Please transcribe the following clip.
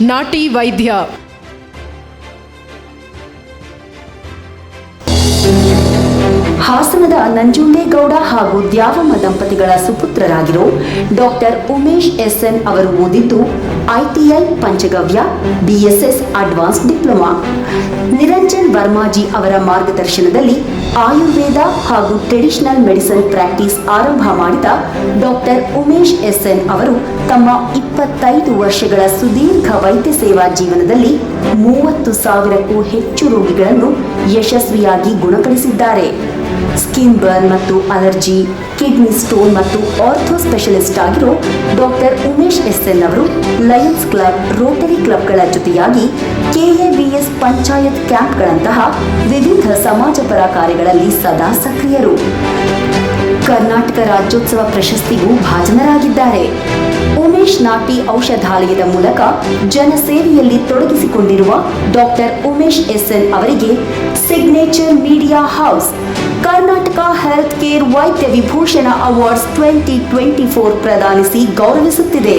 ನಾಟಿ ವೈದ್ಯ. ಹಾಸನದ ನಂಜುಂಡೇಗೌಡ ಹಾಗೂ ದ್ಯಾವಮ್ಮ ದಂಪತಿಗಳ ಸುಪುತ್ರರಾಗಿರೋ ಡಾಕ್ಟರ್ ಉಮೇಶ್ ಎಸ್ಎನ್ ಅವರು ಓದಿದ್ದು ಐಟಿಐ ಪಂಚಗವ್ಯ, ಬಿಎಸ್ಎಸ್ ಅಡ್ವಾನ್ಸ್ ಡಿಪ್ಲೊಮಾ. ನಿರಂಜನ್ ವರ್ಮಾಜಿ ಅವರ ಮಾರ್ಗದರ್ಶನದಲ್ಲಿ ಆಯುರ್ವೇದ ಹಾಗೂ ಟ್ರೆಡಿಷನಲ್ ಮೆಡಿಸಿನ್ ಪ್ರಾಕ್ಟೀಸ್ ಆರಂಭ ಮಾಡಿದ ಡಾಕ್ಟರ್ ಉಮೇಶ್ ಎಸ್ಎನ್ ಅವರು ತಮ್ಮ 25 ವರ್ಷಗಳ ಸುದೀರ್ಘ ವೈದ್ಯ ಸೇವಾ ಜೀವನದಲ್ಲಿ 30,000ಕ್ಕೂ ಹೆಚ್ಚು ರೋಗಿಗಳನ್ನು ಯಶಸ್ವಿಯಾಗಿ ಗುಣಪಡಿಸಿದ್ದಾರೆ. ಸ್ಕಿನ್ ಬರ್ನ್ ಮತ್ತು ಅಲರ್ಜಿ, ಕಿಡ್ನಿ ಸ್ಟೋನ್ ಮತ್ತು ಆರ್ಥೋ ಸ್ಪೆಷಲಿಸ್ಟ್ ಆಗಿರೋ ಡಾಕ್ಟರ್ ಉಮೇಶ್ ಎಸ್ಎನ್ ಅವರು ಲಯನ್ಸ್ ಕ್ಲಬ್, ರೋಟರಿ ಕ್ಲಬ್ಗಳ ಜೊತೆಯಾಗಿ ಕೆಎವಿಎಸ್ ಪಂಚಾಯತ್ ಕ್ಯಾಂಪ್ಗಳಂತಹ ವಿವಿಧ ಸಮಾಜಪರ ಕಾರ್ಯಗಳಲ್ಲಿ ಸದಾ ಸಕ್ರಿಯರು. ಕರ್ನಾಟಕ ರಾಜ್ಯೋತ್ಸವ ಪ್ರಶಸ್ತಿಗೂ ಭಾಜನರಾಗಿದ್ದಾರೆ. ಉಮೇಶ್ ನಾಟಿ ಔಷಧಾಲಯದ ಮೂಲಕ ಜನಸೇವೆಯಲ್ಲಿ ತೊಡಗಿಸಿಕೊಂಡಿರುವ ಡಾಕ್ಟರ್ ಉಮೇಶ್ ಎಸ್ಎನ್ ಅವರಿಗೆ signature media house Karnataka health care ವೈದ್ಯ ವಿಭೂಷಣ ಅವಾರ್ಡ್ಸ್ 2024 ಪ್ರದಾನಿಸಿ ಗೌರವಿಸುತ್ತಿದೆ.